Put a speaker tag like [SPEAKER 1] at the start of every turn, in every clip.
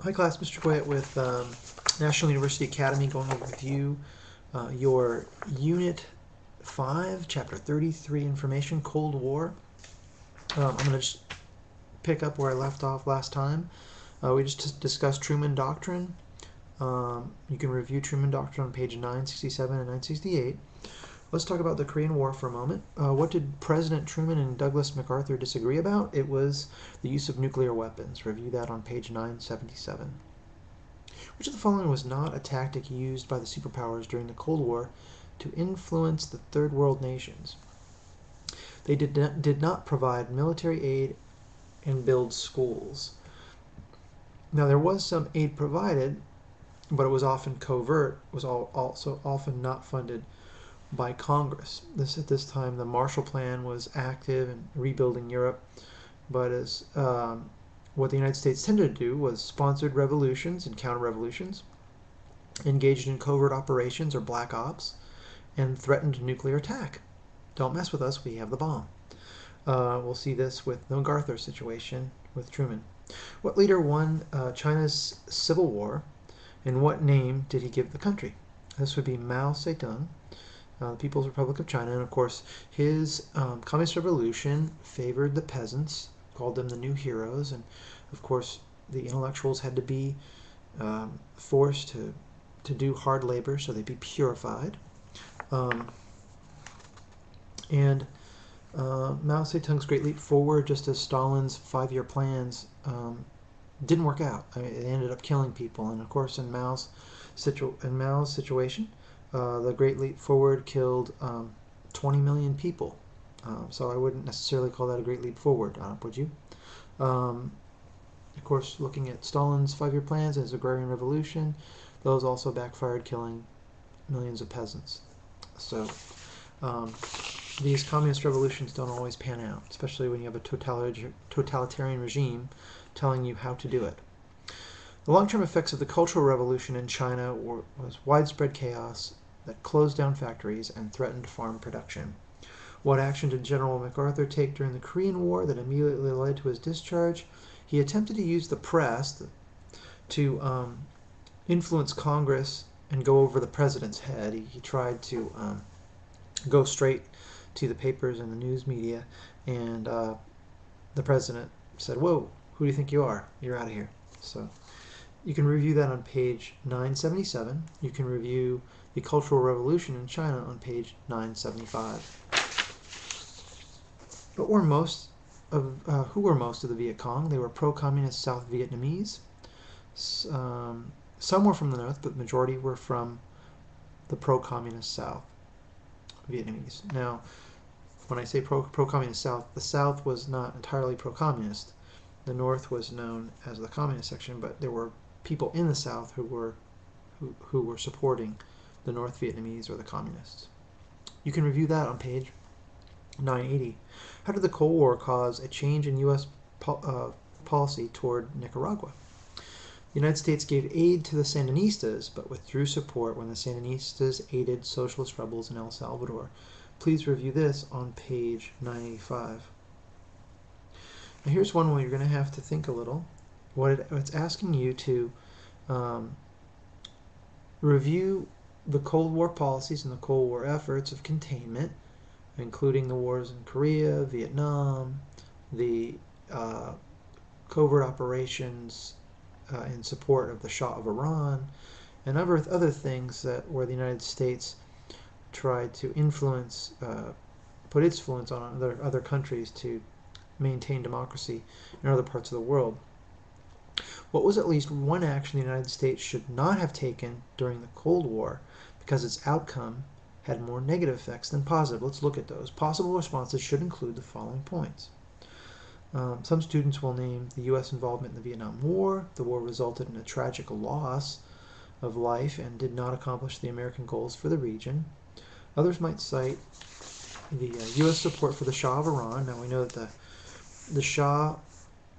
[SPEAKER 1] Hi class, Mr. Quiet with National University Academy going over with you your Unit 5, Chapter 33, Information, Cold War. I'm going to just pick up where I left off last time. We just discussed Truman Doctrine. You can review Truman Doctrine on page 967 and 968. Let's talk about the Korean War for a moment. What did President Truman and Douglas MacArthur disagree about? It was the use of nuclear weapons. Review that on page 977. Which of the following was not a tactic used by the superpowers during the Cold War to influence the Third World nations? They did not provide military aid and build schools. Now, there was some aid provided, but it was often covert, was also often not funded by Congress. At this time, the Marshall Plan was active in rebuilding Europe, but as what the United States tended to do was sponsored revolutions and counter-revolutions, engaged in covert operations or black ops, and threatened nuclear attack. Don't mess with us, we have the bomb. We'll see this with the MacArthur situation with Truman. What leader won China's civil war, and what name did he give the country? This would be Mao Zedong, the People's Republic of China, and of course his communist revolution favored the peasants, called them the new heroes, and of course the intellectuals had to be forced to do hard labor so they'd be purified. And Mao Zedong's Great Leap Forward, just as Stalin's 5-year plans, didn't work out. I mean, it ended up killing people, and of course in Mao's situation, the Great Leap Forward killed 20 million people. So I wouldn't necessarily call that a great leap forward, would you? Of course, looking at Stalin's 5-year plans and his agrarian revolution, those also backfired, killing millions of peasants. So these communist revolutions don't always pan out, especially when you have a totalitarian regime telling you how to do it. The long-term effects of the Cultural Revolution in China was widespread chaos that closed down factories and threatened farm production. What action did General MacArthur take during the Korean War that immediately led to his discharge? He attempted to use the press to influence Congress and go over the president's head. He tried to go straight to the papers and the news media, and the president said, "Whoa, who do you think you are? You're out of here." So you can review that on page 977. You can review the Cultural Revolution in China on page 975. But who were most of the Viet Cong? They were pro-communist South Vietnamese. Some were from the north, but the majority were from the pro-communist South Vietnamese. Now, when I say pro-communist South, the South was not entirely pro-communist. The North was known as the communist section, but there were people in the South who were supporting the North Vietnamese or the communists. You can review that on page 980. How did the Cold War cause a change in U.S. policy toward Nicaragua? The United States gave aid to the Sandinistas, but withdrew support when the Sandinistas aided socialist rebels in El Salvador. Please review this on page 985. Now here's one where you're going to have to think a little. It's asking you to review the Cold War policies and the Cold War efforts of containment, including the wars in Korea, Vietnam, the covert operations in support of the Shah of Iran, and other things where the United States tried to put its influence on other countries to maintain democracy in other parts of the world. What was at least one action the United States should not have taken during the Cold War because its outcome had more negative effects than positive? Let's look at those. Possible responses should include the following points. Some students will name the U.S. involvement in the Vietnam War. The war resulted in a tragic loss of life and did not accomplish the American goals for the region. Others might cite the U.S. support for the Shah of Iran. Now we know that the Shah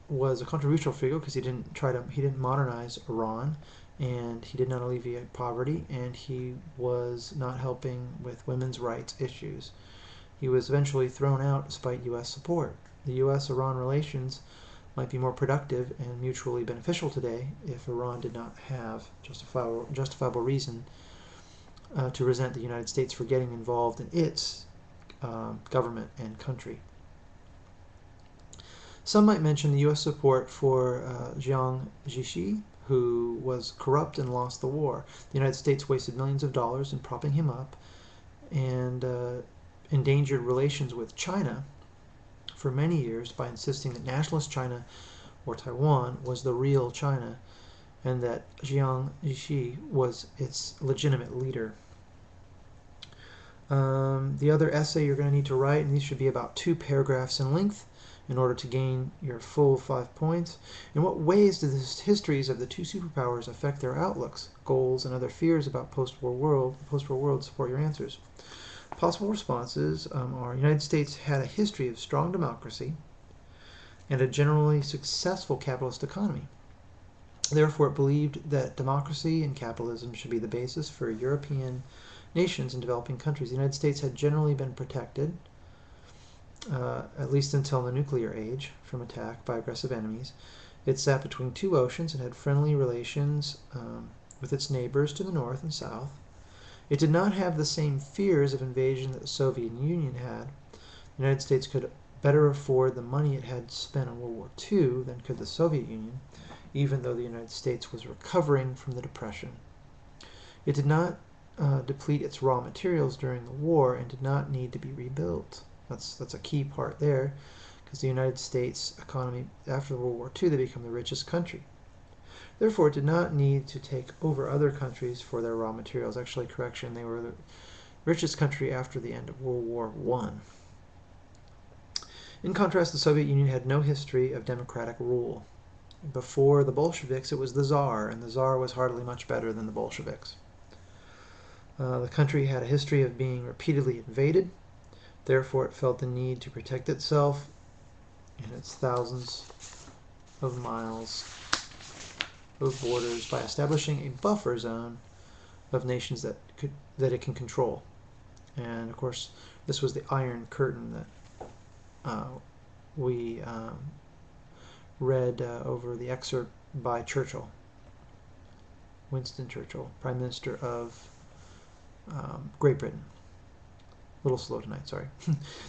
[SPEAKER 1] was a controversial figure because he didn't modernize Iran, and he did not alleviate poverty, and he was not helping with women's rights issues. He was eventually thrown out despite U.S. support. The U.S.-Iran relations might be more productive and mutually beneficial today if Iran did not have justifiable reason to resent the United States for getting involved in its government and country. Some might mention the U.S. support for Zedong, who was corrupt and lost the war. The United States wasted millions of dollars in propping him up and endangered relations with China for many years by insisting that nationalist China, or Taiwan, was the real China and that Zedong was its legitimate leader. The other essay you're going to need to write, and these should be about 2 paragraphs in length in order to gain your full 5 points. In what ways do the histories of the 2 superpowers affect their outlooks, goals, and other fears about post-war world support your answers? Possible responses are: United States had a history of strong democracy and a generally successful capitalist economy. Therefore, it believed that democracy and capitalism should be the basis for European nations and developing countries. The United States had generally been protected, at least until the nuclear age, from attack by aggressive enemies. It sat between 2 oceans and had friendly relations with its neighbors to the north and south. It did not have the same fears of invasion that the Soviet Union had. The United States could better afford the money it had spent on World War II than could the Soviet Union, even though the United States was recovering from the Depression. It did not deplete its raw materials during the war and did not need to be rebuilt. That's a key part there, because the United States economy, after World War II, they become the richest country. Therefore, it did not need to take over other countries for their raw materials. Actually, correction, they were the richest country after the end of World War I. In contrast, the Soviet Union had no history of democratic rule. Before the Bolsheviks, it was the Tsar, and the Tsar was hardly much better than the Bolsheviks. The country had a history of being repeatedly invaded. Therefore, it felt the need to protect itself and its thousands of miles of borders by establishing a buffer zone of nations that it can control. And of course, this was the Iron Curtain that we read over the excerpt by Churchill, Winston Churchill, Prime Minister of Great Britain. A little slow tonight, sorry.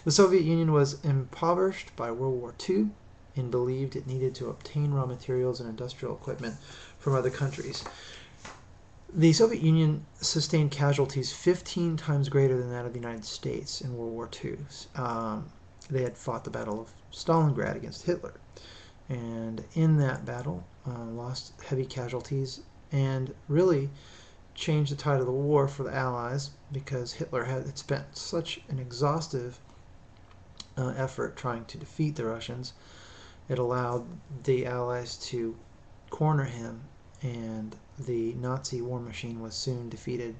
[SPEAKER 1] The Soviet Union was impoverished by World War II and believed it needed to obtain raw materials and industrial equipment from other countries. The Soviet Union sustained casualties 15 times greater than that of the United States in World War II. They had fought the Battle of Stalingrad against Hitler, and in that battle lost heavy casualties and really changed the tide of the war for the Allies, because Hitler had spent such an exhaustive effort trying to defeat the Russians. It allowed the Allies to corner him, and the Nazi war machine was soon defeated.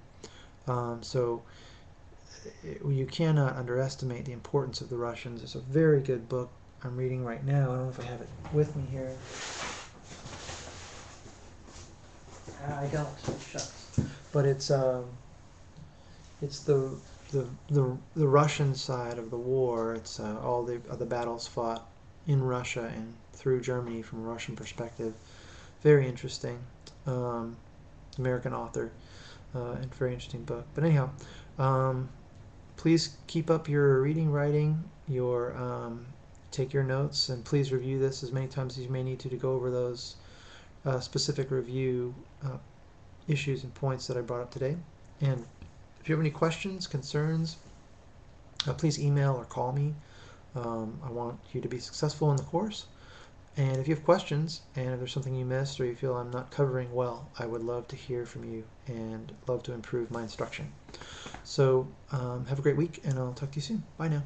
[SPEAKER 1] So you cannot underestimate the importance of the Russians. It's a very good book I'm reading right now. I don't know if I have it with me here. I don't. Shucks. But it's the Russian side of the war. It's all the battles fought in Russia and through Germany from a Russian perspective. Very interesting. American author, and very interesting book. But anyhow, please keep up your reading, writing, take your notes, and please review this as many times as you may need to go over those specific review issues and points that I brought up today. And if you have any questions, concerns, please email or call me. I want you to be successful in the course. And if you have questions, and if there's something you missed or you feel I'm not covering well, I would love to hear from you and love to improve my instruction. So have a great week, and I'll talk to you soon. Bye now.